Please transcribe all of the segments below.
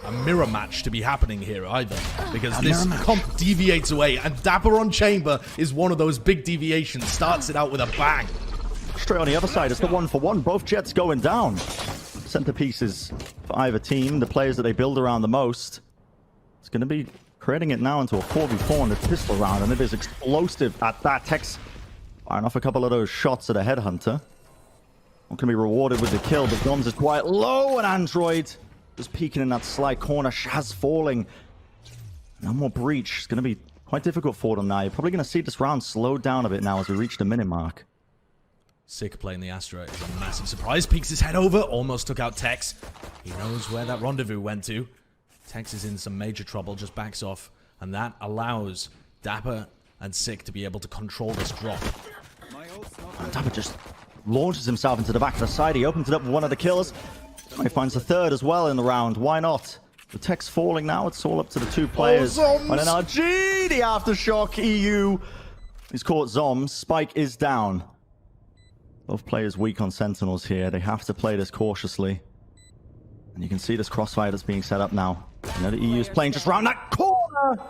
a mirror match to be happening here either, because this comp deviates away, and dapr on chamber is one of those big deviations. Starts it out with a bang. Straight on the other side, it's the 1-for-1. Both jets going down. Centerpieces for either team, the players that they build around the most. It's going to be creating it now into a 4v4 on the pistol round, and it is explosive at that. Tex firing off a couple of those shots at a headhunter. Not going to be rewarded with the kill, but zombs is quite low, and Android just peeking in that slight corner. Shaz falling. No more breach. It's going to be quite difficult for them now. You're probably going to see this round slowed down a bit now as we reach the minute mark. Sick playing the Astra is a massive surprise. Peeks his head over, almost took out Tex. He knows where that rendezvous went to. Tex is in some major trouble, just backs off, and that allows dapr and Sick to be able to control this drop. And dapr just launches himself into the back of the side. He opens it up with one of the kills. He finds the third as well in the round. Why not? The Tex falling now. It's all up to the two players. Oh, on NRG, the aftershock. eeiu. He's caught zombs. Spike is down. Both players weak on Sentinels here. They have to play this cautiously. And you can see this crossfire that's being set up now. You know, the eeiu is playing just around that corner.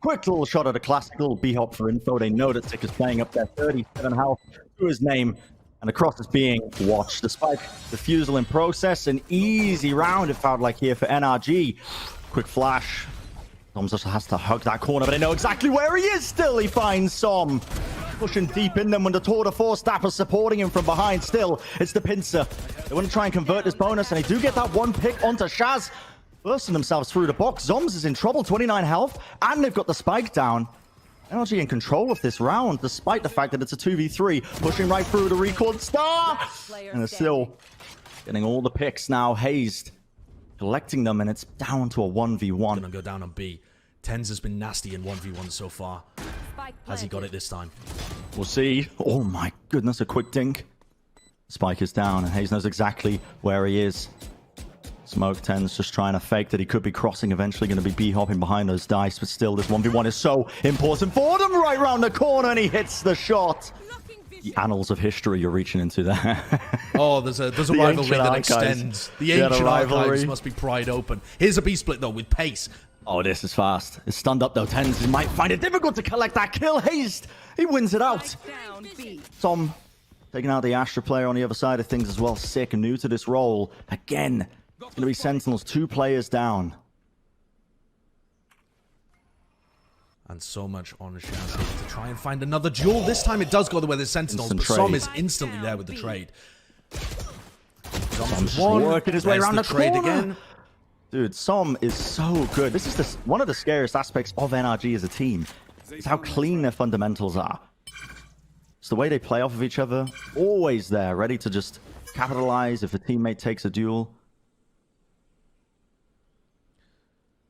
Quick little shot at a classic little B-hop for info. They know that Sick is playing up there. 37 health to his name. And the cross is being watched. The spike defusal in process. An easy round, it felt like here for NRG. Quick flash. Zombs just has to hug that corner, but they know exactly where he is still. He finds Som. Pushing deep in them when the tour de force dapr supporting him from behind still. It's the pincer. They want to try and convert this bonus, and they do get that one pick onto Shaz. Bursting themselves through the box. Zombs is in trouble, 29 health, and they've got the spike down. NRG in control of this round, despite the fact that it's a 2v3. Pushing right through the record star. And they're still getting all the picks now. Hazed collecting them, and it's down to a 1v1. Gonna go down on B. TenZ has been nasty in 1v1 so far. Has he got it this time? We'll see. Oh my goodness, a quick dink. Spike is down, and Hazed knows exactly where he is. Smoke TenZ just trying to fake that he could be crossing, eventually going to be B-hopping behind those dice, but still this 1v1 is so important for them. Right round the corner, and he hits the shot. The annals of history you're reaching into there. Oh, there's a rivalry that extends. The ancient archives must be pried open. Here's a B-split, though, with pace. Oh, this is fast. It's stunned up, though. TenZ might find it difficult to collect that kill. Hazed, he wins it out. Som taking out the Astra player on the other side of things as well. Sick and new to this role. Again, it's going to be Sentinels, 2 players down. And so much on Shaz to try and find another duel. This time it does go the way of the Sentinels, but Som is instantly there with the trade. Som's working his way around the trade again. Dude, Som is so good. This is one of the scariest aspects of NRG as a team. It's how clean their fundamentals are. It's the way they play off of each other. Always there, ready to just capitalize if a teammate takes a duel.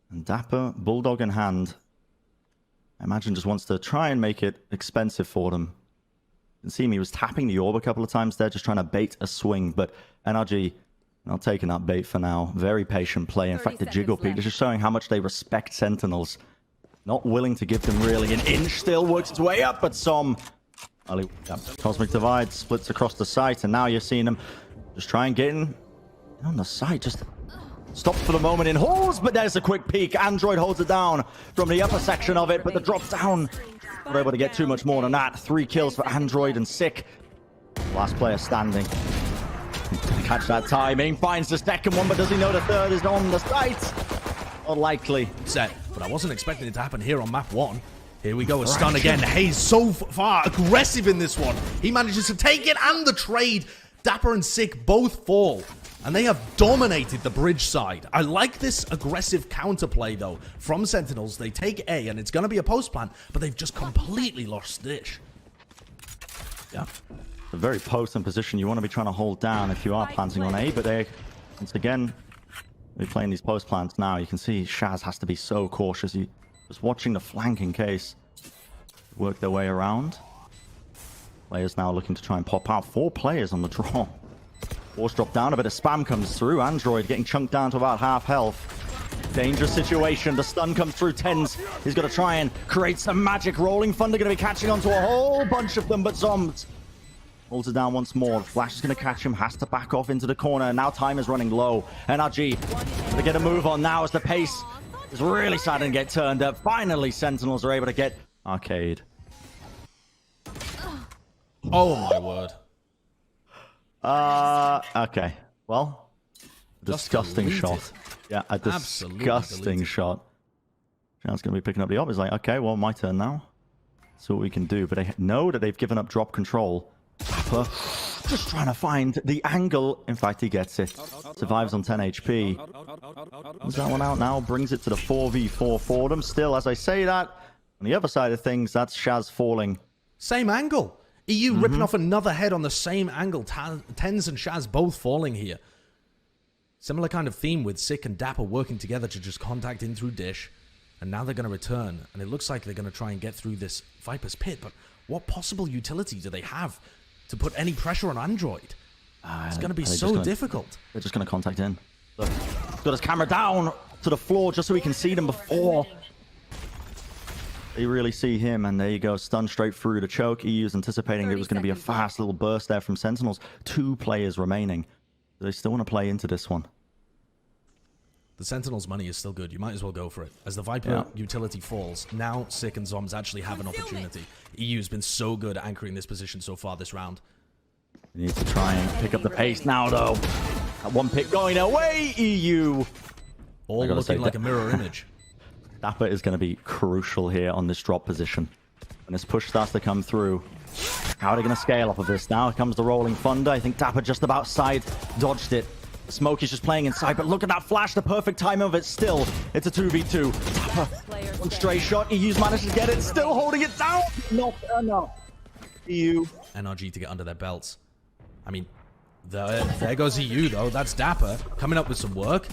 And dapr, bulldog in hand, I imagine just wants to try and make it expensive for them. You can see him, he was tapping the orb a couple of times there, just trying to bait a swing, but NRG not taking that bait for now. Very patient play. In fact, the jiggle peek is just showing how much they respect Sentinels. Not willing to give them really an inch. Still works its way up, but Som... Cosmic Divide splits across the site, and now you're seeing them just try and get in on the site. Just stops for the moment in halls, but there's a quick peek. Android holds it down from the upper section of it, but the drop down. Not able to get too much more than that. 3 kills for Android and Sick. Last player standing. Catch that timing. Finds the second one, but does he know the third is on the site? Unlikely. Set, but I wasn't expecting it to happen here on map 1. Here we go, a stun again. Hayes so far aggressive in this one. He manages to take it and the trade. dapr and Sick both fall, and they have dominated the bridge side. I like this aggressive counterplay, though, from Sentinels. They take A, and it's going to be a post plant, but they've just completely lost dish. Yeah. A very potent position you want to be trying to hold down if you are planting on A, but they, once again, they're playing these post plants now. You can see Shaz has to be so cautious. He just watching the flank in case work their way around. Players now looking to try and pop out. 4 players on the draw. Force drop down, a bit of spam comes through. Android getting chunked down to about half health. Dangerous situation. The stun comes through. TenZ, he's got to try and create some magic. Rolling Thunder going to be catching onto a whole bunch of them, but zombs Holds it down once more. Flash is going to catch him. Has to back off into the corner. Now time is running low. NRG to get a move on now as the pace is really starting to get turned up. Finally, Sentinels are able to get Arcade. Oh my word. Okay. Well, disgusting shot. Yeah, a disgusting shot. Jan's going to be picking up the op. He's like, okay, well, my turn now. See what we can do. But they know that they've given up drop control. dapr just trying to find the angle. In fact, he gets it. Survives on 10 HP. Comes that one out now. Brings it to the 4v4 for them. Still, as I say that, on the other side of things, that's Shaz falling. Same angle. eeiu ripping off another head on the same angle. TenZ and Shaz both falling here. Similar kind of theme with Sick and dapr working together to just contact in through Dish. And now they're going to return. And it looks like they're going to try and get through this Viper's Pit. But what possible utility do they have to put any pressure on Android? It's going to be so difficult. They're just going to contact in. Look, he's got his camera down to the floor just so we can see them before they really see him. And there you go, stunned straight through the choke. eeiu's anticipating it was going to be a fast little burst there from Sentinels. 2 players remaining. Do they still want to play into this one? The Sentinels' money is still good. You might as well go for it. As the Viper utility falls, now Sick and zombs actually have an opportunity. eeiu's been so good at anchoring this position so far this round. He needs to try and pick up the pace now, though. That one pick going away, eeiu. All looking like a mirror image. dapr is going to be crucial here on this drop position. When this push starts to come through, how are they going to scale off of this? Now comes the rolling thunder. I think dapr just about side dodged it. Smoke is just playing inside, but look at that flash, the perfect time of it still. It's a 2v2. dapr, one stray shot. eeiu's managed to get it, still holding it down. Not enough. eeiu. NRG to get under their belts. I mean, there goes eeiu, though. That's dapr coming up with some work.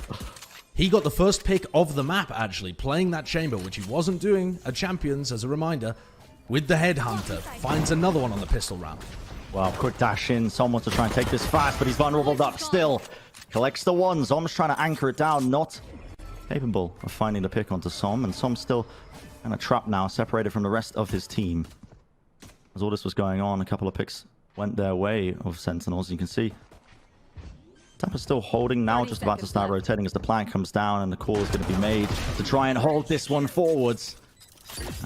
He got the first pick of the map, actually, playing that chamber, which he wasn't doing at Champions, as a reminder, with the Headhunter. Finds another one on the pistol round. Well, quick dash in. Som wants to try and take this fast, but he's vulnerable up still. Collects the one. Zom's trying to anchor it down. Not capable of finding the pick onto Som. And Som's still kind of trapped now, separated from the rest of his team. As all this was going on, a couple of picks went their way of Sentinels. You can see dapr's still holding now, just about to start rotating as the plan comes down. And the call is going to be made to try and hold this one forwards.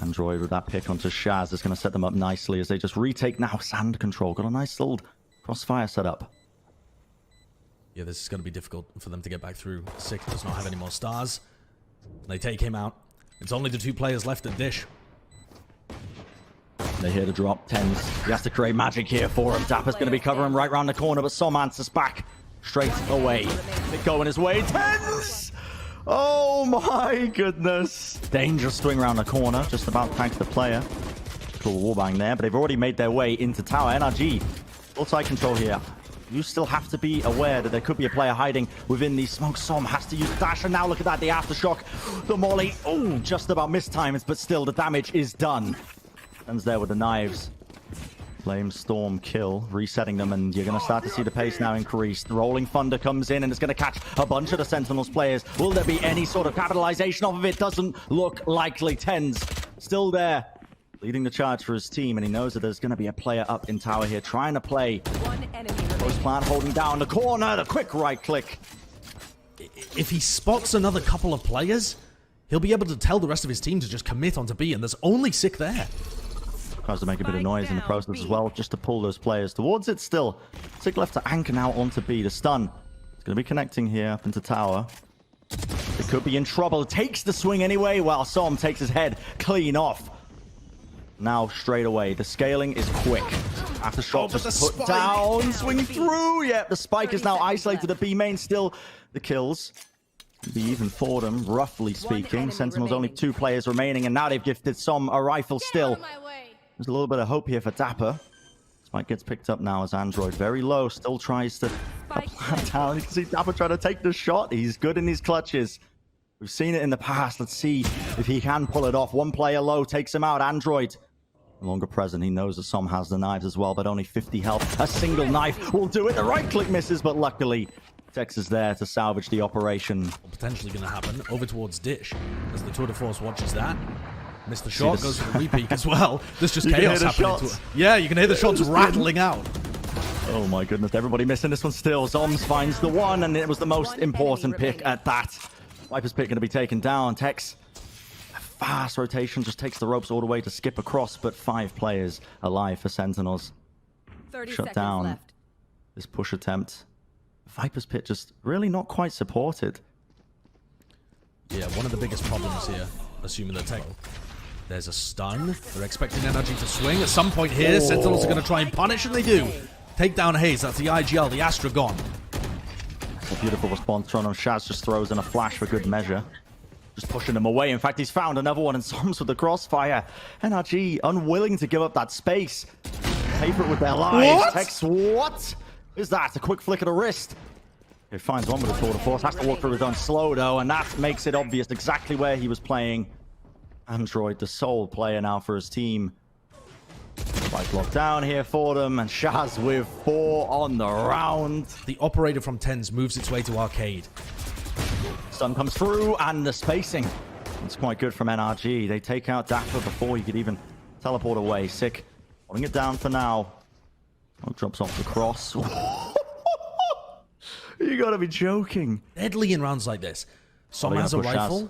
Android with that pick onto Shaz is going to set them up nicely as they just retake now sand control. Got a nice little crossfire set up. Yeah, this is going to be difficult for them to get back through. Sick does not have any more stars. They take him out. It's only the 2 players left at Dish. They hear the drop. TenZ, he has to create magic here for him. dapr's going to be covering right around the corner, but Som answers back straight away. It going his way. TenZ! Oh my goodness. Dangerous swing around the corner. Just about tags the player. Cool wallbang there, but they've already made their way into tower. NRG, full side control here. You still have to be aware that there could be a player hiding within these smokes. Som has to use dash, and now look at that, the aftershock. The molly, oh, just about mistimed, but still the damage is done. TenZ there with the knives. Flame Storm kill, resetting them, and you're going to start to see the pace now increase. The Rolling Thunder comes in, and it's going to catch a bunch of the Sentinels players. Will there be any sort of capitalization off of it? Doesn't look likely. TenZ still there, leading the charge for his team, and he knows that there's going to be a player up in tower here, trying to play. Post plant holding down the corner, the quick right click. If he spots another couple of players, he'll be able to tell the rest of his team to just commit onto B, and there's only Sick there. Tries to make a bit of noise in the process as well, just to pull those players towards it still. Sick left to anchor now onto B. The stun is going to be connecting here up into tower. It could be in trouble. Takes the swing anyway, while Som takes his head clean off. Now straight away, the scaling is quick. Aftershock just put down, swing through. Yep, the spike is now isolated to B main. Still the kills be even for them, roughly speaking. Sentinels only 2 players remaining, and now they've gifted Som a rifle still. There's a little bit of hope here for dapr. Spike gets picked up now as Android very low, still tries to plant down. You can see dapr trying to take the shot. He's good in these clutches. We've seen it in the past. Let's see if he can pull it off. 1 player low takes him out. Android no longer present. He knows that Som has the knives as well, but only 50 health. A single knife will do it. The right click misses, but luckily Tex is there to salvage the operation. Potentially going to happen over towards Dish as the Tour de Force watches that. Missed the shot, goes for the repeat as well. There's just chaos happening. Yeah, you can hear the shots rattling out. Oh my goodness, everybody missing this one still. Zombs finds the one, and it was the most important pick at that. Viper's pick going to be taken down. TenZ, a fast rotation, just takes the ropes all the way to skip across, but 5 players alive for Sentinels. 30 Shut seconds down left. this push attempt. Viper's pit just really not quite supported. Yeah, one of the biggest problems here, assuming they're taking. There's a stun. They're expecting NRG to swing. At some point here, Sentinels are going to try and punish, and they do. Take down hazed. That's the IGL, the Astra gone. A beautiful response from him. Shaz just throws in a flash for good measure. Just pushing him away. In fact, he's found another one, and zombs with the crossfire. NRG unwilling to give up that space. Pay for it with their lives. TenZ, what is that? A quick flick of the wrist. He finds one with a tour de force. Has to walk through his own slow, though, and that makes it obvious exactly where he was playing. Android, the sole player now for his team. Spike locked down here for them, and Shaz with 4 on the round. The operator from TenZ moves its way to arcade. Stun comes through, and the spacing. It's quite good from NRG. They take out dapr before he could even teleport away. Sick. Holding it down for now. Oh, drops off the cross. You gotta be joking. Deadly in rounds like this. Som They're has a gonna push rifle.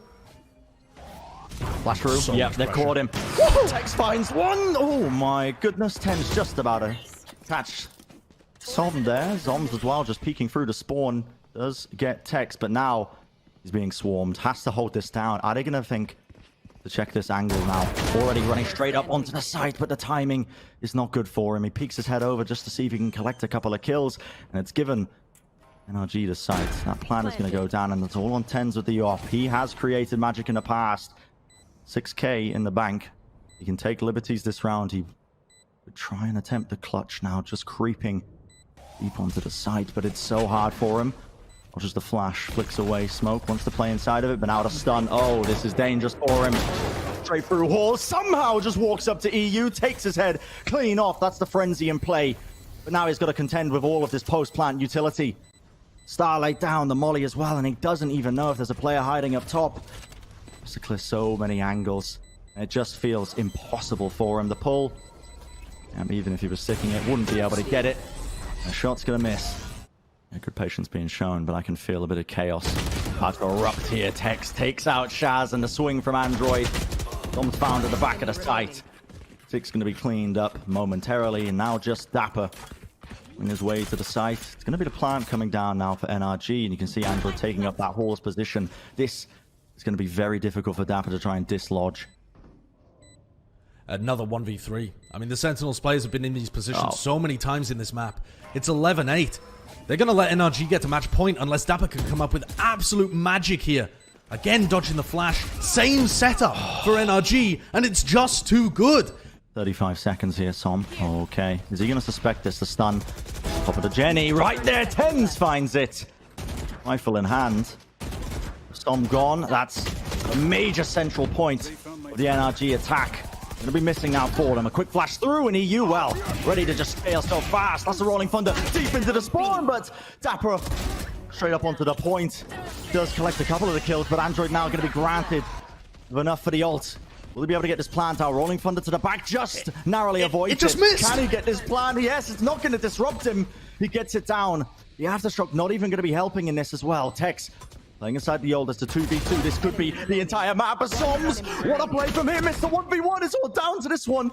Flash through. So Yeah, much they've pressure. caught him. TenZ finds one. Oh my goodness. TenZ just about to catch Som there. Zombs as well, just peeking through the spawn. Does get TenZ, but now he's being swarmed. Has to hold this down. Are they going to think to check this angle now? Already running straight up onto the side, but the timing is not good for him. He peeks his head over just to see if he can collect a couple of kills, and it's given NRG the sight. That plan is going to go down, and it's all on TenZ with the op. He has created magic in the past. 6k in the bank. He can take liberties this round. He would try and attempt the clutch now, just creeping deep onto the site, but it's so hard for him. Watches the flash, flicks away. Smoke wants to play inside of it, but now to stun. Oh, this is dangerous for him. Straight through Hall. Somehow just walks up to eeiu, takes his head clean off. That's the frenzy in play. But now he's got to contend with all of this post-plant utility. Starlight down, the molly as well, and he doesn't even know if there's a player hiding up top. To clear so many angles. It just feels impossible for him. The pull, even if he was sticking it, wouldn't be able to get it. The shot's gonna miss. Yeah, good patience being shown, but I can feel a bit of chaos about to erupt here. TenZ takes out Shaz, and the swing from Android. Dom's found at the back of the site. 6 gonna be cleaned up momentarily, and now just dapr on his way to the site. It's gonna be the plant coming down now for NRG, and you can see Android taking up that Hall's position. This it's going to be very difficult for dapr to try and dislodge. Another 1v3. I mean, the Sentinels players have been in these positions so many times in this map. It's 11-8. They're going to let NRG get to match point unless dapr can come up with absolute magic here. Again, dodging the flash. Same setup for NRG, and it's just too good. 35 seconds here, Som. Okay. Is he going to suspect this? The stun. Top of the Jenny. Right there. TenZ finds it. Rifle in hand. Som gone. That's a major central point of the NRG attack. Going to be missing now for them. A quick flash through, and eeiu, well, ready to just fail so fast. That's a rolling thunder deep into the spawn, but dapr straight up onto the point. Does collect a couple of the kills, but Android now going to be granted enough for the ult. Will he be able to get this plant out? Rolling thunder to the back, just narrowly avoids it. It just missed! Can he get this plant? Yes, it's not going to disrupt him. He gets it down. The aftershock not even going to be helping in this as well. TenZ playing inside the oldest, a 2v2. This could be the entire map of Zombs. What a play from him. It's the 1v1. It's all down to this one.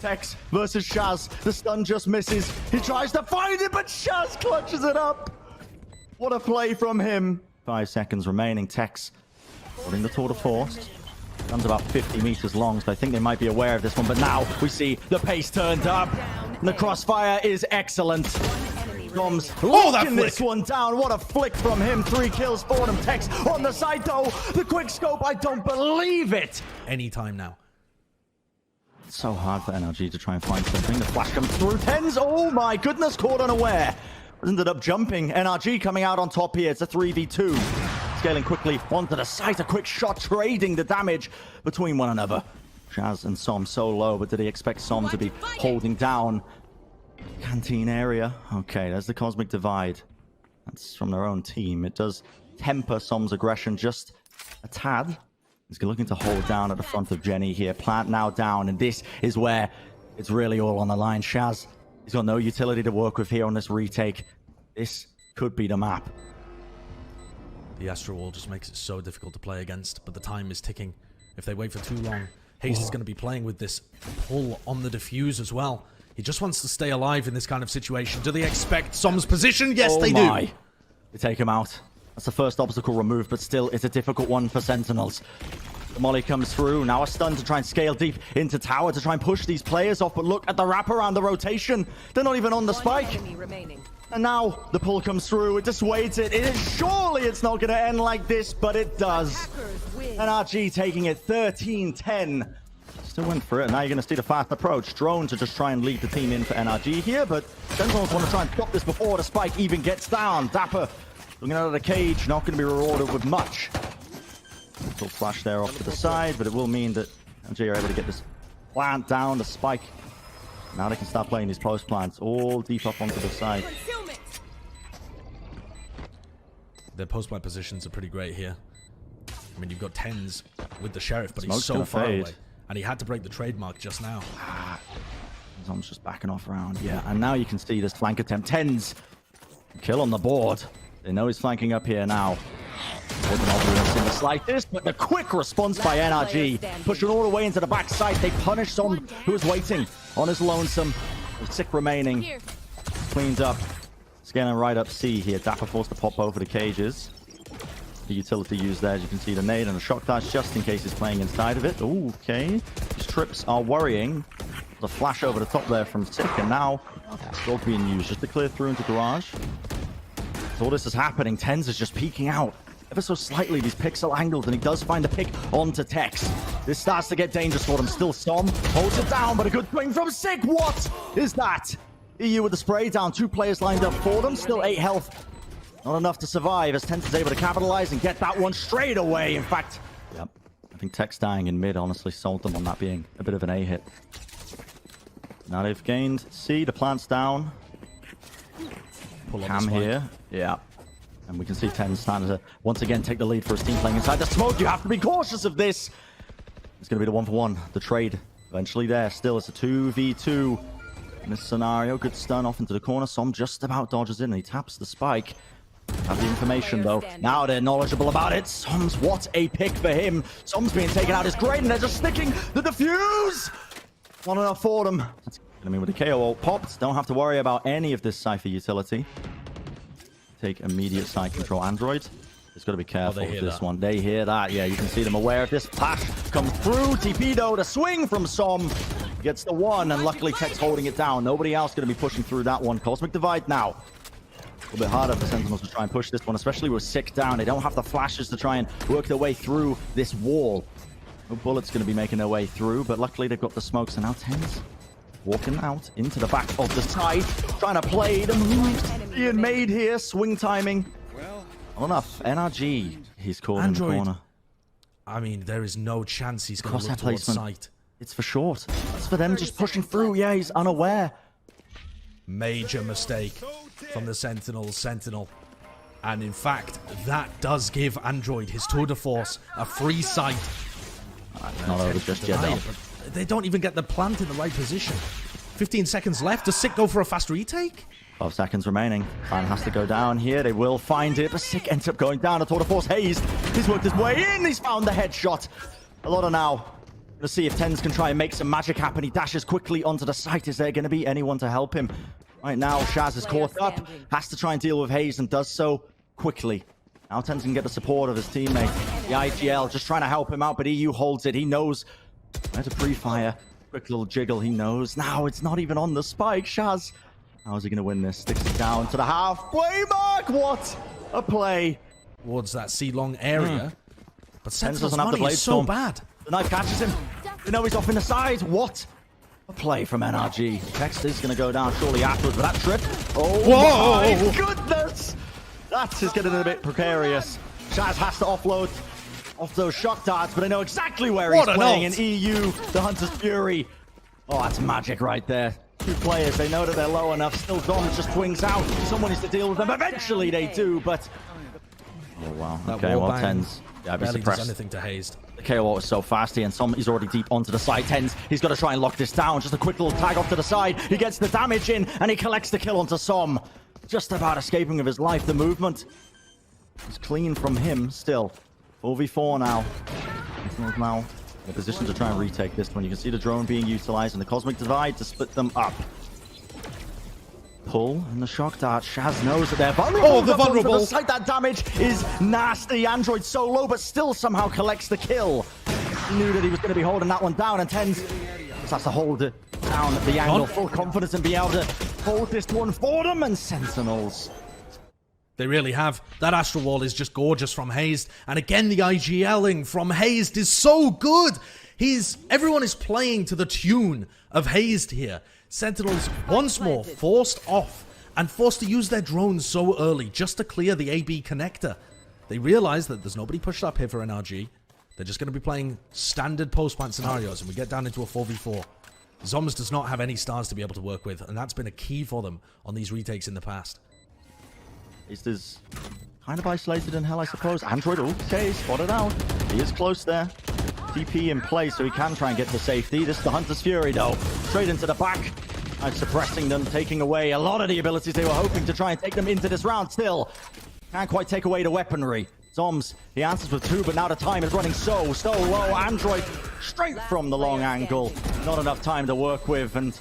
TenZ versus Shaz. The stun just misses. He tries to find it, but Shaz clutches it up. What a play from him. 5 seconds remaining. TenZ holding the tour de force. Gun's about 50 meters long, so I think they might be aware of this one. But now we see the pace turned up. And the crossfire is excellent. Zombs locking this one down. What a flick from him. 3 kills for them. TenZ on the side, though. The quick scope. I don't believe it. Anytime now. It's so hard for NRG to try and find something. The flash comes through. TenZ, oh my goodness, caught unaware. Ended up jumping. NRG coming out on top here. It's a 3v2. Scaling quickly onto the site. A quick shot trading the damage between one another. Shaz and Som so low, but did he expect Som to be holding down canteen area? Okay, there's the Cosmic Divide. That's from their own team. It does temper Som's aggression just a tad. He's looking to hold down at the front of Jenny here. Plant now down, and this is where it's really all on the line. Shaz He's got no utility to work with here on this retake. This could be the map. The Astro Wall just makes it so difficult to play against, but the time is ticking. If they wait for too long, hazed is going to be playing with this pull on the defuse as well. He just wants to stay alive in this kind of situation. Do they expect zombs' position? Yes, they do. They take him out. That's the first obstacle removed, but still, it's a difficult one for Sentinels. The molly comes through. Now a stun to try and scale deep into tower to try and push these players off. But look at the wraparound, the rotation. They're not even on the spike. And now the pull comes through. It dissuades it. Surely it's not going to end like this, but it does. NRG taking it 13-10. Still went for it. Now you're going to see the fast approach. Drone to just try and lead the team in for NRG here. But Sentinels want to try and stop this before the spike even gets down. dapr looking out of the cage. Not going to be rewarded with much. Little flash there off to the side, but it will mean that NRG are able to get this plant down, the spike. Now they can start playing these post plants all deep up onto the side. Their post plant positions are pretty great here. I mean, you've got TenZ with the Sheriff, but Smoke's he's so far fade away. And he had to break the trademark just now. Zombs just backing off around. Yeah, and now you can see this flank attempt. TenZ kill on the board. They know he's flanking up here now. Wasn't obvious in the slightest, but the quick response by NRG, pushing all the way into the backside. They punish Zom, who was waiting on his lonesome. With sick remaining. Cleans up. Scanning right up C here. dapr forced to pop over the cages. The utility used there, as you can see, the nade and the shock dash, just in case he's playing inside of it. Ooh, okay. These trips are worrying. The flash over the top there from Sick, and now dog being used just to clear through into garage. So all this is happening. TenZ is just peeking out ever so slightly, these pixel angles, and he does find a pick onto Tex. This starts to get dangerous for them. Still ShahZaM holds it down, but a good swing from Sick. What is that? eeiu with the spray down. 2 players lined up for them. Still 8 health. Not enough to survive as TenZ is able to capitalize and get that one straight away. In fact, yep, I think Tex dying in mid honestly sold them on that being a bit of an A hit. Now they've gained C. The plant's down. Pull on Cam here. Yeah. And we can see TenZ starting to once again take the lead for his team playing inside the smoke. You have to be cautious of this. It's going to be the 1-for-1. The trade eventually there. Still, it's a 2v2 in this scenario. Good stun off into the corner. ShahZaM just about dodges in and he taps the spike. Have the information though. Now they're knowledgeable about it. ShahZaM's, what a pick for him. ShahZaM's being taken out is great, and they're just sticking the defuse. Not enough for them. That's gonna mean with the KO ult popped, don't have to worry about any of this Cypher utility. Take immediate side control. Android, it's got to be careful with this one. They hear that. Yeah, you can see them aware of this. Flash comes through. TP though, the swing from ShahZaM gets the one, and luckily Tech's holding it down. Nobody else going to be pushing through that one. Cosmic Divide now. A little bit harder for Sentinels to try and push this one, especially with Sick down. They don't have the flashes to try and work their way through this wall. No bullets going to be making their way through, but luckily they've got the smokes. And now TenZ walking out into the back of the side, trying to play the moves being made here. Swing timing. Not enough. NRG, he's caught in the corner. I mean, there is no chance he's going to look towards sight. It's for short. It's for them just pushing through. Yeah, he's unaware. Major mistake from the Sentinel. And in fact, that does give Android his tour de force a free sight. Not over just yet, though. They don't even get the plant in the right position. 15 seconds left. Does Sick go for a fast retake? 12 seconds remaining. Plan has to go down here. They will find it. But Sick ends up going down. A tour de force. hazed. He's worked his way in. He's found the headshot. A lot of now. Going to see if TenZ can try and make some magic happen. He dashes quickly onto the site. Is there going to be anyone to help him? Right now, Shaz is caught up. Has to try and deal with hazed and does so quickly. Now TenZ can get the support of his teammate. The IGL just trying to help him out, but eeiu holds it. He knows where to pre-fire. Quick little jiggle, he knows. Now it's not even on the spike. Shaz, how is he going to win this? Sticks it down to the halfway mark. What a play. Towards that C-long area. But TenZ doesn't have the blade is so bad. The knife catches him. You know he's off in the side. What a play from NRG. Text is going to go down shortly afterwards, but that trip. Oh, whoa. My goodness. That is getting a bit precarious. Shaz has to offload off those shock darts, but I know exactly where he's playing. And eeiu, the Hunter's Fury. Oh, that's magic right there. 2 players, they know that they're low enough. Still, Dom just swings out. Someone needs to deal with them. Eventually they do, but... Oh, wow. Okay, well, TenZ Yeah, barely does suppressed. anything to hazed. The KO ult is so fast here, and he's already deep onto the side. TenZ, he's got to try and lock this down. Just a quick little tag off to the side. He gets the damage in, and he collects the kill onto ShahZaM. Just about escaping with his life. The movement is clean from him still. 4v4 now. Sentinels now in a position to try and retake this one. You can see the drone being utilized and the Cosmic Divide to split them up. Pull and the shock dart. Shaz knows that they're vulnerable. Oh, the vulnerable. The site, that damage is nasty. Android so low, but still somehow collects the kill. He knew that he was going to be holding that one down, and TenZ just has to hold it down at the angle. Full confidence and be able to hold this one for them, and Sentinels. They really have. That Astral Wall is just gorgeous from hazed. And again, the IGLing from hazed is so good. Everyone is playing to the tune of hazed here. Sentinels once more forced off and forced to use their drones so early just to clear the AB connector. They realize that there's nobody pushed up here for NRG. They're just going to be playing standard post-plant scenarios, and we get down into a 4v4. zombs does not have any stars to be able to work with, and that's been a key for them on these retakes in the past. Is kind of isolated in hell, I suppose. Android, okay, spotted out. He is close there. TP in place, so he can try and get to safety. This is the Hunter's Fury, though. Straight into the back. And suppressing them, taking away a lot of the abilities they were hoping to try and take them into this round. Still, can't quite take away the weaponry. zombs, he answers with 2, but now the time is running so low. Android, straight from the long angle. Not enough time to work with, and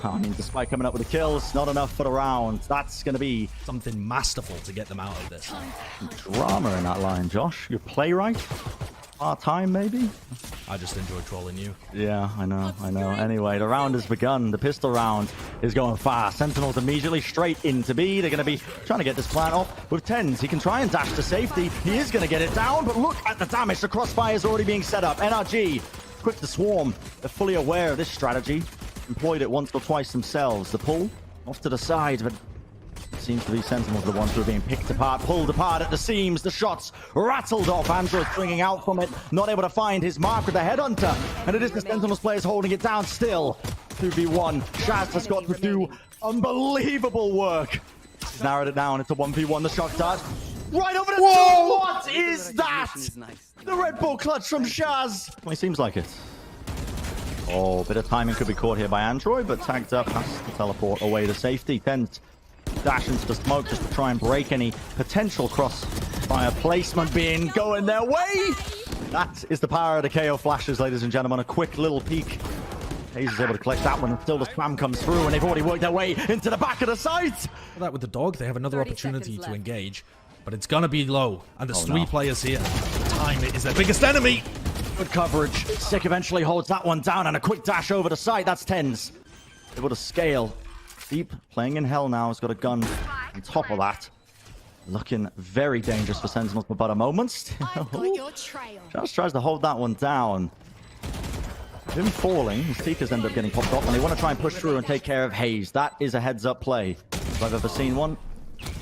I mean, despite coming up with the kills, not enough for the round. That's going to be something masterful to get them out of this. Drama in that line, Josh. You're playwright? Part-time, maybe? I just enjoy trolling you. Yeah, I know. Anyway, the round has begun. The pistol round is going fast. Sentinels immediately straight into B. They're going to be trying to get this plant off with TenZ. He can try and dash to safety. He is going to get it down, but look at the damage. The crossfire is already being set up. NRG, quick to swarm. They're fully aware of this strategy. Employed it once or twice themselves. The pull off to the side, but it seems to be Sentinels the ones who are being picked apart, pulled apart at the seams. The shots rattled off. Android swinging out from it, not able to find his mark with the headhunter, and it is the Sentinels players holding it down still. 2v1. Shaz has got to do unbelievable work. He's narrowed it down. It's a 1v1. The shock dart right over the top. What is that? The Red Bull clutch from Shaz. Well, it seems like it. Oh, a bit of timing could be caught here by Android, but tagged up, has to teleport away to safety. TenZ dash into the smoke just to try and break any potential crossfire placement being going their way. That is the power of the KO flashes, ladies and gentlemen. A quick little peek. hazed is able to collect that one, and still the spam comes through, and they've already worked their way into the back of the site. That with the dog, they have another opportunity to engage, but it's gonna be low, and there's 3 players here. Time is their biggest enemy. Good coverage. Sick eventually holds that one down, and a quick dash over the side. That's TenZ. Able to scale. Deep, playing in hell now. Has got a gun on top of that. Looking very dangerous for Sentinels for about a moment. Just tries to hold that one down. Him falling, his speakers end up getting popped off, and they want to try and push through and take care of hazed. That is a heads-up play, if I've ever seen one.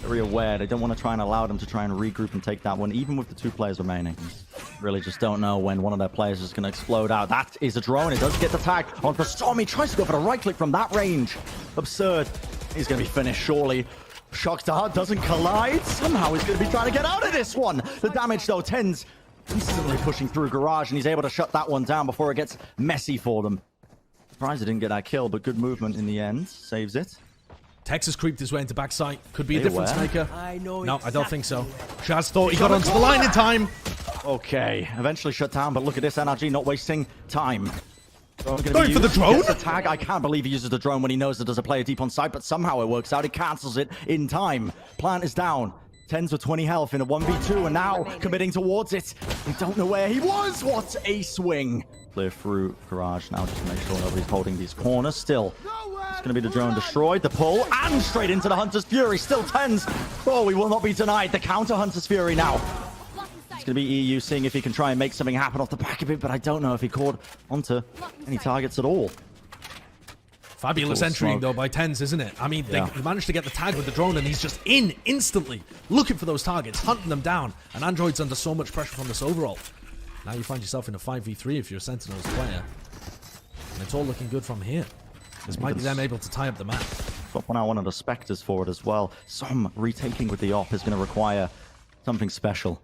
Very aware. They don't want to try and allow them to try and regroup and take that one, even with the 2 players remaining. Really just don't know when one of their players is going to explode out. That is a drone. It does get the tag on for ShahZaM. He tries to go for the right click from that range. Absurd. He's going to be finished, surely. Shock dart doesn't collide. Somehow he's going to be trying to get out of this one. The damage, though, TenZ instantly pushing through Garage, and he's able to shut that one down before it gets messy for them. Surprised he didn't get that kill, but good movement in the end. Saves it. Texas creeped his way into backside. Could be a difference maker. No, I don't think so. Shaz thought he got onto the line in time. Okay, eventually shut down, but look at this NRG not wasting time. Going for the drone? The tag. I can't believe he uses the drone when he knows that there's a player deep on site, but somehow it works out. He cancels it in time. Plant is down. TenZ with 20 health in a 1v2, and now committing towards it. We don't know where he was. What a swing. Clear through Garage now just to make sure nobody's holding these corners. Still, it's going to be the drone destroyed. The pull, and straight into the Hunter's Fury. Still TenZ. Oh, we will not be denied. The counter Hunter's Fury now. It's going to be eeiu seeing if he can try and make something happen off the back of it, but I don't know if he caught onto any targets at all. Fabulous entering, though, by TenZ, isn't it? I mean, they managed to get the tag with the drone, and he's just in instantly, looking for those targets, hunting them down, and Android's under so much pressure from this overall. Now you find yourself in a 5v3 if you're a Sentinels player, and it's all looking good from here. This might be them able to tie up the map. Got one out one of the Spectres for it as well. Some retaking with the op is going to require something special.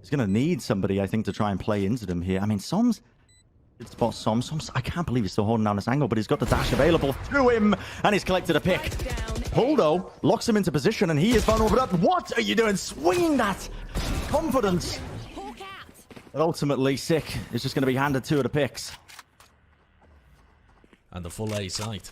He's going to need somebody, I think, to try and play into them here. I mean, Som's... Good spot, Soms. I can't believe he's still holding down this angle, but he's got the dash available through him, and he's collected a pick. Poldo locks him into position, and he is vulnerable. But what are you doing? Swinging that confidence. But ultimately, Sick is just going to be handed two of the picks. And the full A site.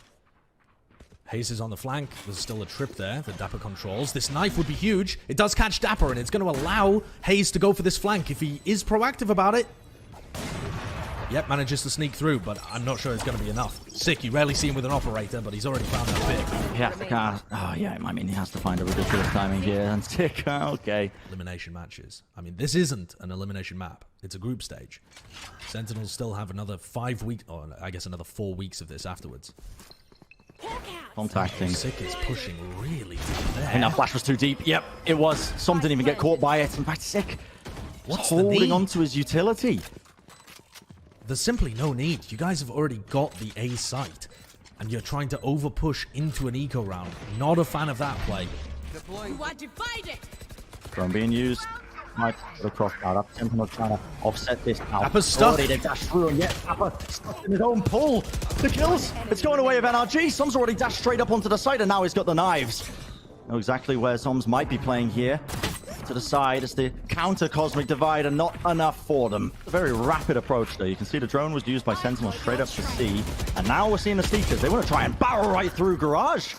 hazed is on the flank. There's still a trip there that dapr controls. This knife would be huge. It does catch dapr, and it's going to allow hazed to go for this flank if he is proactive about it. Yep, manages to sneak through, but I'm not sure it's going to be enough. Sick, you rarely see him with an operator, but he's already found that pick. Yeah, oh yeah, I mean, he has to find a ridiculous timing here. And Sick, okay. Elimination matches. I mean, this isn't an elimination map. It's a group stage. Sentinels still have another 5 weeks, or I guess another 4 weeks of this afterwards. Contacting. Sick is pushing really deep there. I think that flash was too deep. Yep, it was. Some didn't even get caught by it. In fact, Sick What's holding onto his utility. There's simply no need. You guys have already got the A site, and you're trying to over-push into an eco round. Not a fan of that play. Drone being used. Might put a cross out. Up Sentinel trying to offset this now. dapr's stuck. They dash through, and yet dapr stuck in his own pull. The kills. It's going away of NRG. Som's already dashed straight up onto the side, and now he's got the knives. Know exactly where Soms might be playing here. To the side as the counter Cosmic Divide, and not enough for them. A very rapid approach there. You can see the drone was used by Sentinel straight up to C, and now we're seeing the Sneakers. They want to try and barrel right through Garage.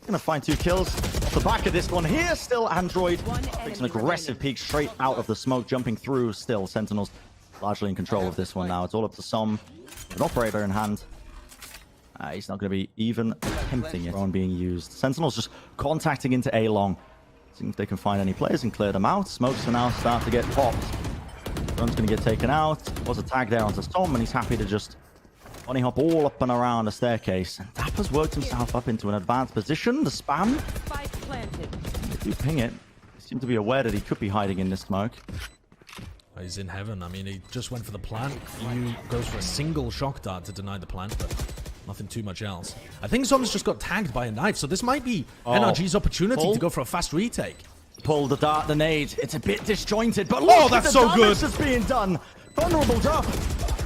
Gonna find 2 kills off the back of this one here. Still Android takes an aggressive peek straight out of the smoke, jumping through. Still Sentinels largely in control of this one now. It's all up to Som, an operator in hand. He's not going to be even attempting it. Drone being used. Sentinels just contacting into A long. Seeing if they can find any players and clear them out. Smokes are now start to get popped. Drone's going to get taken out. Was a tag there onto Som, and he's happy to just bunny hop all up and around the staircase. And dapr's worked himself up into an advanced position. The spam. If you ping it, he seemed to be aware that he could be hiding in this smoke. He's in heaven. I mean, he just went for the plant. eeiu goes for a single shock dart to deny the plant, but nothing too much else. I think Som's just got tagged by a knife, so this might be NRG's opportunity to go for a fast retake. Pull the dart, the nade. It's a bit disjointed, but look that's so good. That's being done. Vulnerable up.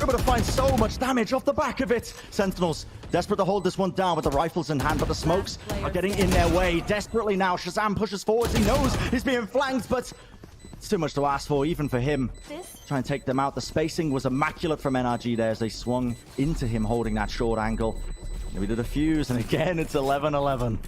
Able to find so much damage off the back of it. Sentinels desperate to hold this one down with the rifles in hand, but the smokes are getting in their way desperately now. ShahZaM pushes forward. He knows he's being flanked, but it's too much to ask for, even for him. Try and take them out. The spacing was immaculate from NRG there as they swung into him holding that short angle. We did a fuse, and again, it's 11-11.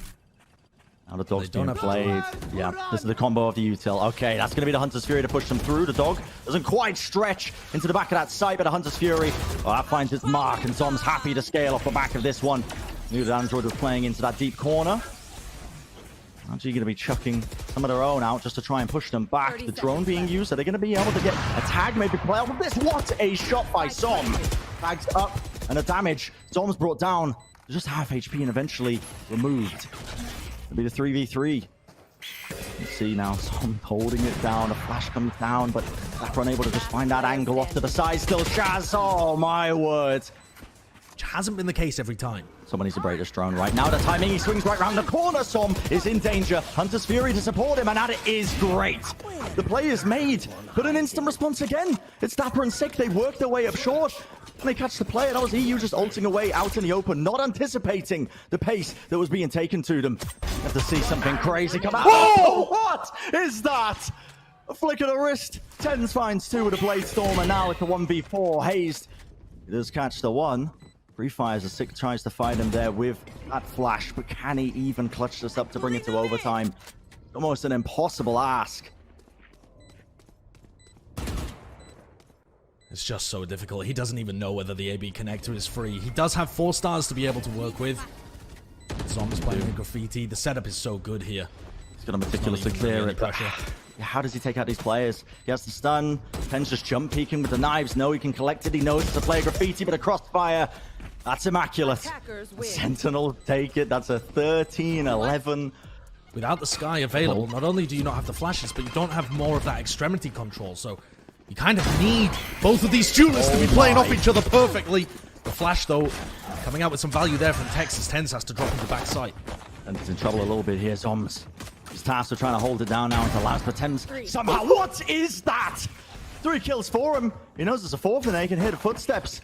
Now the dog's being played. Yeah, this is the combo of the util. Okay, that's going to be the Hunter's Fury to push them through. The dog doesn't quite stretch into the back of that site, but the Hunter's Fury, that finds its mark, and Tom's happy to scale off the back of this one. Knew that Android was playing into that deep corner. Actually going to be chucking some of their own out just to try and push them back. The drone being used. Are they going to be able to get a tag, maybe play off of this? What a shot by Som. Tags up, and the damage. Som's brought down to just half HP and eventually removed. It'll be the 3v3. You see now Som holding it down. A flash comes down, but dapr unable to just find that angle off to the side. Still Shaz. Oh my word. Which hasn't been the case every time. Someone needs to break this drone right now. The timing, he swings right around the corner. Som is in danger. Hunter's Fury to support him, and that is great. The play is made, but an instant response again. It's dapr and Sick. They work their way up short, and they catch the play. And that was eeiu just ulting away out in the open, not anticipating the pace that was being taken to them. You have to see something crazy come out. Oh, what is that? A flick of the wrist. TenZ finds 2 with a Blade Storm, and now it's a 1v4. hazed. He does catch the one. Free fires as Sick tries to find him there with that flash, but can he even clutch this up to bring it to overtime? Almost an impossible ask. It's just so difficult. He doesn't even know whether the AB connector is free. He does have 4 stars to be able to work with. Zom's playing with graffiti. The setup is so good here. He's going to meticulously clear it. How does he take out these players? He has the stun. TenZ just jump peeking with the knives. No, he can collect it. He knows it's a play graffiti, but a crossfire. That's immaculate. Sentinel take it. That's a 13-11. Without the sky available, not only do you not have the flashes, but you don't have more of that extremity control. So you kind of need both of these tuners to be playing off each other perfectly. The flash, though, coming out with some value there from Texas. TenZ has to drop into backside. And he's in trouble a little bit here. Zombs He's tasked with trying to hold it down now until last, but TenZ somehow. What is that? 3 kills for him. He knows there's a 4th, and they can hear the footsteps.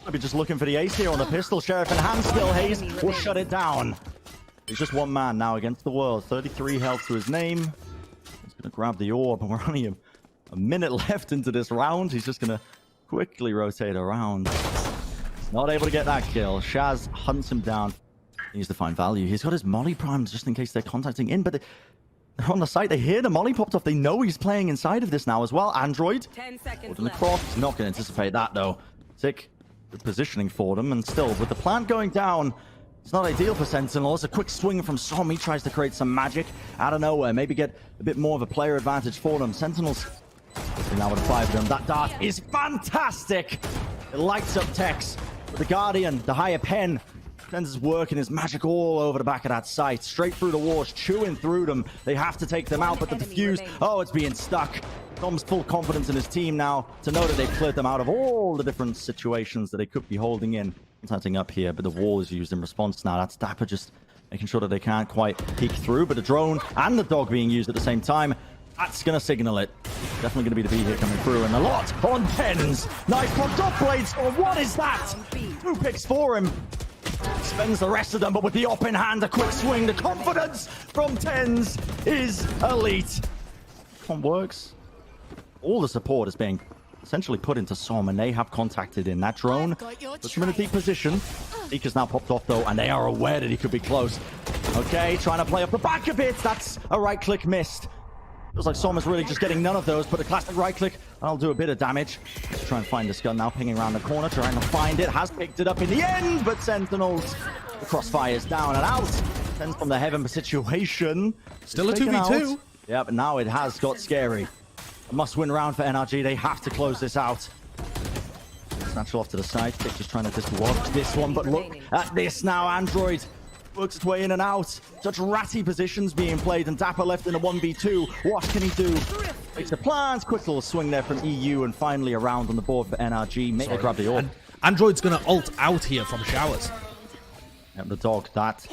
Maybe just looking for the ace here on the pistol. Sheriff in hand still. Hazed will shut it down. He's just one man now against the world. 33 health to his name. He's going to grab the orb, and we're only a minute left into this round. He's just going to quickly rotate around. He's not able to get that kill. Shaz hunts him down. He needs to find value. He's got his molly primed just in case they're contacting in, but they're on the site. They hear the molly popped off. They know he's playing inside of this now as well. Android. 10 seconds Holding the cross. He's not going to anticipate that, though. Sick. Good positioning for them, and still, with the plant going down, it's not ideal for Sentinels. A quick swing from ShahZaM. He tries to create some magic out of nowhere. Maybe get a bit more of a player advantage for them. Sentinels, now with a 5 of them. That dart is fantastic. It lights up Tex. With the Guardian, the higher pen. TenZ is working his magic all over the back of that site. Straight through the walls, chewing through them. They have to take them out, but the defuse, oh, it's being stuck. Tom's full confidence in his team now to know that they've cleared them out of all the different situations that they could be holding in. Contacting up here, but the wall is used in response now. That's dapr just making sure that they can't quite peek through, but the drone and the dog being used at the same time, that's going to signal it. Definitely going to be the B here coming through, and a lot on TenZ. Nice popped up blades. Oh, what is that? 2 picks for him. Spends the rest of them, but with the op in hand, a quick swing. The confidence from TenZ is elite. One works. All the support is being essentially put into ShahZaM, and they have contacted in. That drone puts him in a deep position. Seeker's now popped off, though, and they are aware that he could be close. Okay, trying to play up the back a bit. That's a right-click missed. Feels like ShahZaM is really just getting none of those, but a classic right-click, that'll do a bit of damage. Let's try and find this gun now, pinging around the corner, trying to find it. Has picked it up in the end, but Sentinels, the crossfire is down and out. TenZ from the heaven situation. Still a 2v2. Yeah, but now it has got scary. A must-win round for NRG. They have to close this out. Snatchel off to the side. Tick just trying to dislodge this one, but look at this now. Android works its way in and out. Such ratty positions being played, and dapr left in a 1v2. What can he do? Makes the plans. Quick little swing there from eeiu, and finally a round on the board for NRG. Make grab the orb. Android's going to ult out here from showers. Yep, the dog, that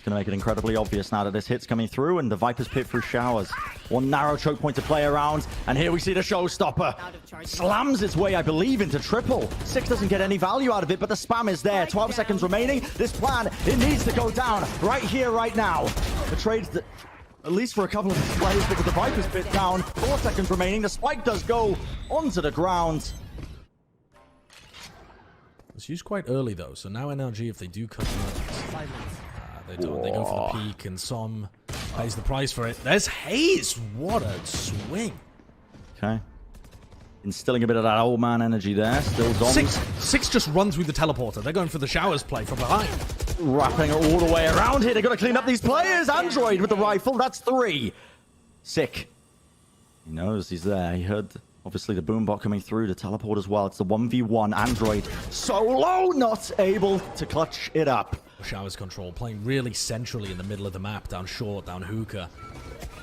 going to make it incredibly obvious now that this hit's coming through, and the Viper's pit through showers. One narrow choke point to play around, and here we see the showstopper. Slams its way, I believe, into triple. 6 doesn't get any value out of it, but the spam is there. 12 seconds remaining. This plan, it needs to go down right here, right now. The trades that, at least for a couple of these players, but with the Viper's pit down, 4 seconds remaining. The spike does go onto the ground. It's used quite early, though, so now NRG, if they do cut they go for the peak, and ShahZaM pays the price for it. There's Hazed. What a swing. Okay. Instilling a bit of that old man energy there. Still zombs. Six just run through the teleporter. They're going for the showers play from behind. Wrapping it all the way around here. They've got to clean up these players. Android with the rifle. That's 3. Sick. He knows he's there. He heard, obviously, the boombot coming through to teleport as well. It's the 1v1. Android solo, not able to clutch it up. Showers control, playing really centrally in the middle of the map, down short, down hookah.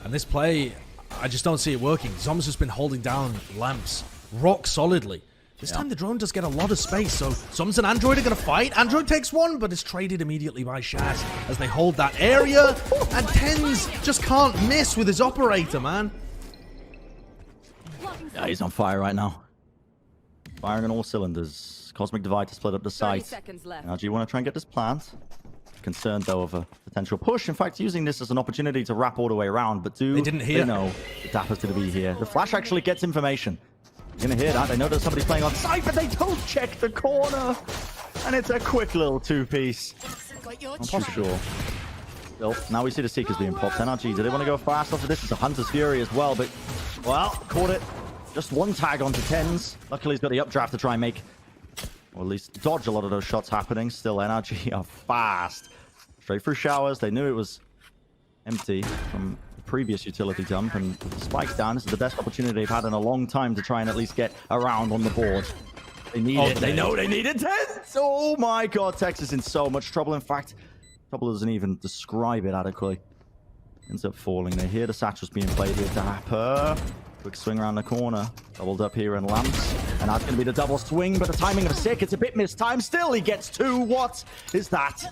And this play, I just don't see it working. zombs has been holding down lamps rock solidly. This time the drone does get a lot of space, so zombs and Android are going to fight. Android takes one, but is traded immediately by Shaz as they hold that area. And TenZ just can't miss with his operator, man. Yeah, he's on fire right now. Firing on all cylinders. Cosmic Divide to split up the site. NRG, you want to try and get this plant. Concerned, though, of a potential push. In fact, using this as an opportunity to wrap all the way around. But they know the dapper's going to be here. The flash actually gets information. You're going to hear that. They know that somebody's playing on site, but they don't check the corner. And it's a quick little 2-piece. I'm not sure. Still, now we see the Seekers being popped. NRG, do they want to go fast off of this? It's a Hunter's Fury as well, but, well, caught it. Just one tag onto TenZ. Luckily, he's got the updraft to try and make, or at least dodge a lot of those shots happening. Still, NRG are fast. Straight through showers. They knew it was empty from the previous utility dump, and with the spike down, this is the best opportunity they've had in a long time to try and at least get around on the board. They need it. They know they need it. TenZ! Oh my god, Tex is in so much trouble. In fact, trouble doesn't even describe it adequately. Ends up falling. They hear the satchels being played here. dapr. Quick swing around the corner. Doubled up here in lamps. And that's going to be the double swing, but the timing of Sick, it's a bit mistimed. Still, he gets 2. What is that?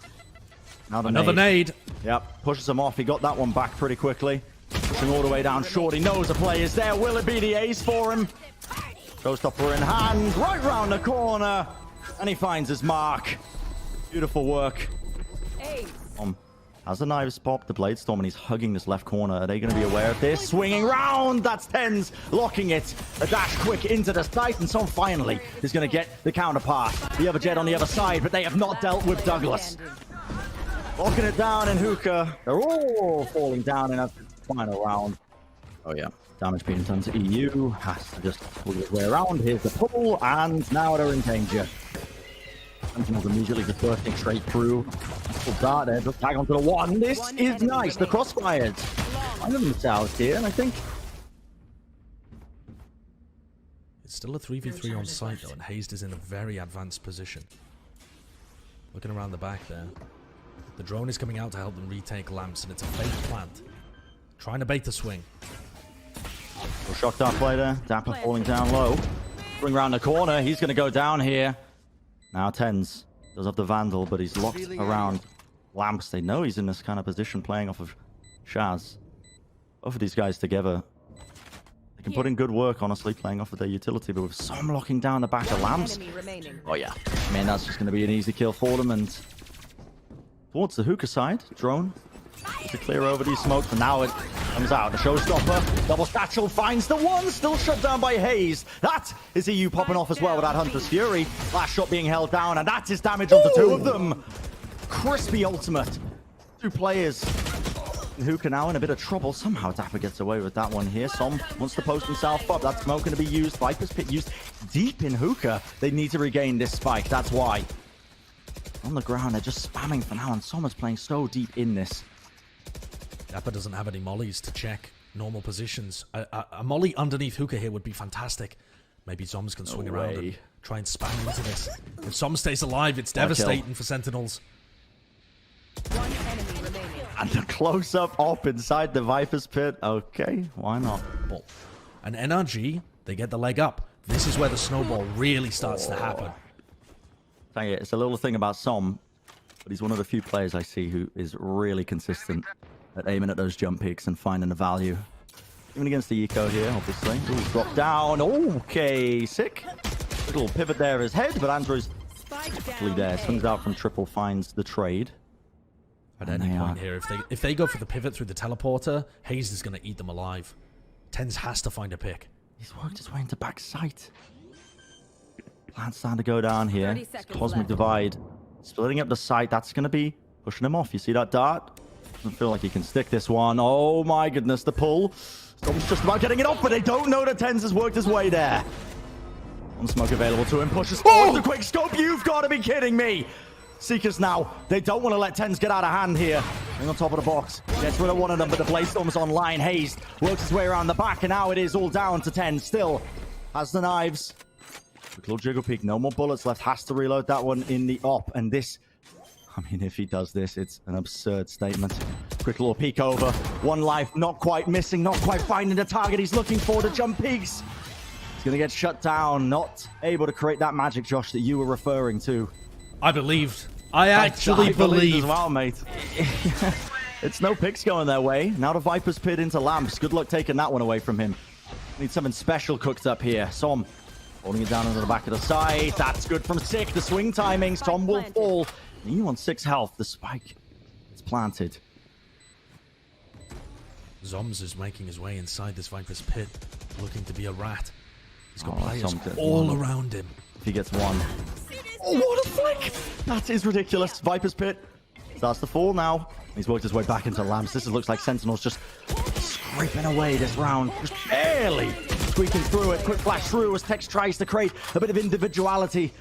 Another nade. Yep, pushes him off. He got that one back pretty quickly. Pushing all the way down short. He knows a play is there. Will it be the ace for him? Showstopper in hand, right round the corner. And he finds his mark. Beautiful work. Has the knives popped, the blade storm, and he's hugging this left corner. Are they going to be aware of this? Swinging round, that's TenZ locking it. A dash quick into the site, and Som finally is going to get the counterpart. The other jet on the other side, but they have not dealt with Douglas. Locking it down in hookah. They're all falling down in that final round. Oh yeah, damage being done to eeiu. Has to just pull his way around. Here's the pull, and now they're in danger. Sentinels immediately just bursting straight through. Full dart there, just tag onto the one. This is nice. The crossfires find themselves here, and I think it's still a 3v3 on site though, and hazed is in a very advanced position. Looking around the back there. The drone is coming out to help them retake lamps, and it's a fake plant. Trying to bait the swing. Shock dart play there. dapr falling down low. Bring around the corner. He's going to go down here. Now TenZ does have the Vandal, but he's locked around lamps. They know he's in this kind of position playing off of Shaz. Both of these guys together, they can put in good work, honestly, playing off of their utility, but with some locking down the back of lamps. Oh yeah, I mean, that's just going to be an easy kill for them. And towards the hookah side, drone to clear over these smokes, and now it comes out. The showstopper, double satchel finds the one, still shut down by hazed. That is eeiu popping off as well with that Hunter's Fury. Last shot being held down, and that is damage onto two of them. Crispy ultimate. Two players. Hookah now in a bit of trouble. Somehow dapr gets away with that one here. Som wants to post himself up. That smoke going to be used. Viper's Pit used deep in hookah. They need to regain this spike. That's why. On the ground, they're just spamming for now, and Som is playing so deep in this. dapr doesn't have any mollies to check normal positions. A molly underneath hookah here would be fantastic. Maybe zombs can swing around and try and spam into this. If Som stays alive, it's devastating for Sentinels. One enemy remaining. And the close-up op inside the Viper's Pit. Okay, why not? And NRG, they get the leg up. This is where the snowball really starts to happen. Tell you, it's a little thing about Som, but he's one of the few players I see who is really consistent at aiming at those jump peaks and finding the value. Even against the eco here, obviously. Ooh, drop down. Okay, sick. Little pivot there his head, but Andrew's quickly there. Swings out from triple, finds the trade. At any point here, if they go for the pivot through the teleporter, hazed is going to eat them alive. TenZ has to find a pick. He's worked his way into back sight. Plan's starting to go down here. Cosmic Divide. Splitting up the site. That's going to be pushing him off. You see that dart? Doesn't feel like he can stick this one. Oh my goodness, the pull. Storm's just about getting it off, but they don't know that TenZ has worked his way there. One smoke available to him. Pushes forward the quick scope. You've got to be kidding me. Seekers now. They don't want to let TenZ get out of hand here. Being on top of the box. Gets rid of one of them, but the Blade Storm's online. hazed works his way around the back, and now it is all down to TenZ. Still has the knives. Quick little jiggle peek. No more bullets left. Has to reload that one in the op. And this, I mean, if he does this, it's an absurd statement. Quick little peek over. One life. Not quite missing. Not quite finding the target he's looking for. The jump peaks. He's going to get shut down. Not able to create that magic, Josh, that you were referring to. I believed. I actually believed as well, mate. It's no picks going their way. Now the Viper's Pit into lamps. Good luck taking that one away from him. Need something special cooked up here. Som holding it down into the back of the side. That's good from Sick. The swing timings. Som will fall. eeiu on 6 health. The spike is planted. Zombs is making his way inside this Viper's Pit, looking to be a rat. He's got players all around him. If he gets one. Oh, what a flick! That is ridiculous. Viper's Pit starts to fall now. He's worked his way back into lamps. This looks like Sentinels just scraping away this round. Just barely squeaking through it. Quick flash through as Tex tries to create a bit of individuality.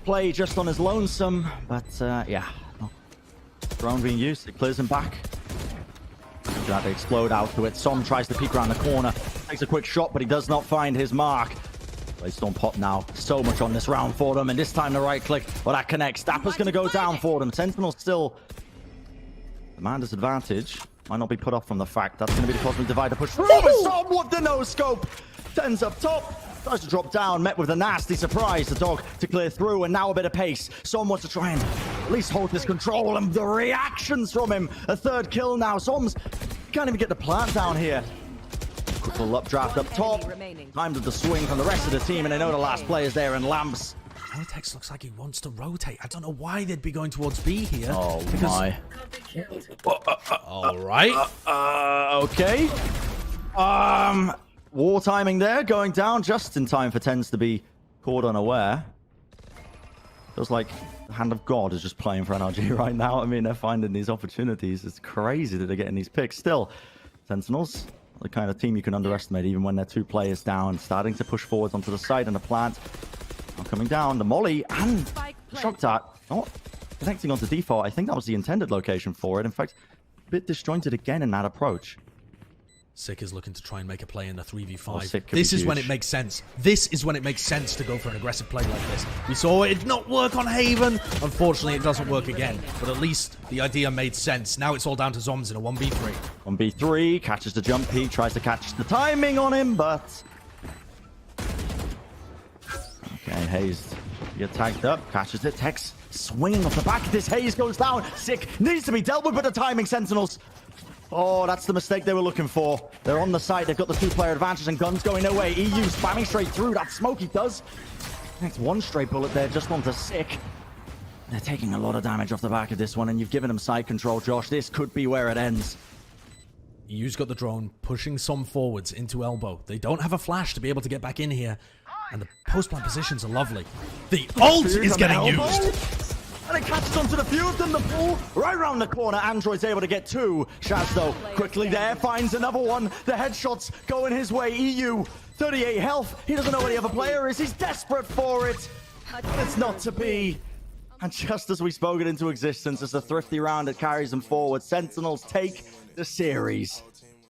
Play just on his lonesome. But, yeah. Drone being used. It clears him back. That they explode out to it. Som tries to peek around the corner. Takes a quick shot, but he does not find his mark. Blade Storm pop now. So much on this round for them. And this time the right click. Well, that connects. dapr's going to go down for them. Sentinel still. Commander's advantage. Might not be put off from the fact. That's going to be the Cosmic Divide to push through. Som with the no-scope. TenZ up top. Tries to drop down. Met with a nasty surprise. The dog to clear through. And now a bit of pace. Som wants to try and at least hold his control, and the reactions from him. A third kill now. zombs can't even get the plant down here. Quick little updraft up top. Timed with the swing from the rest of the team, and they know the last player's there in lamps. Vortex looks like he wants to rotate. I don't know why they'd be going towards B here. Oh because... my. All right. Okay. War timing there, going down just in time for TenZ to be caught unaware. Feels like the hand of God is just playing for NRG right now. I mean, they're finding these opportunities. It's crazy that they're getting these picks. Still, Sentinels, the kind of team you can underestimate even when they're 2 players down, starting to push forwards onto the side, and the plant now coming down. The molly and shock dart not connecting onto default. I think that was the intended location for it. In fact, a bit disjointed again in that approach. Sick is looking to try and make a play in a 3v5. Oh, this is when it makes sense. This is when it makes sense to go for an aggressive play like this. We saw it not work on Haven. Unfortunately, it doesn't work again. But at least the idea made sense. Now it's all down to zombs in a 1v3. 1v3, catches the jump peak, tries to catch the timing on him, but... Okay, hazed. Get tagged up, catches it. Tex swinging off the back of this. Haze goes down. Sick needs to be dealt with the timing, Sentinels. Oh, that's the mistake they were looking for. They're on the side. They've got the 2-player advantage and guns going their way. eeiu spamming straight through. That smoke he does. Next one straight bullet there just onto Sick. They're taking a lot of damage off the back of this one, and you've given them side control, Josh. This could be where it ends. eeiu's got the drone, pushing some forwards into elbow. They don't have a flash to be able to get back in here. And the post-plant positions are lovely. The ult is getting used. And it catches onto the fuse and the pull right around the corner. Android's able to get 2. Shaz, though, quickly there, finds another one. The headshots going his way. eeiu, 38 health. He doesn't know where the other player is. He's desperate for it. It's not to be. And just as we spoke it into existence, it's a thrifty round that carries them forward. Sentinels take the series.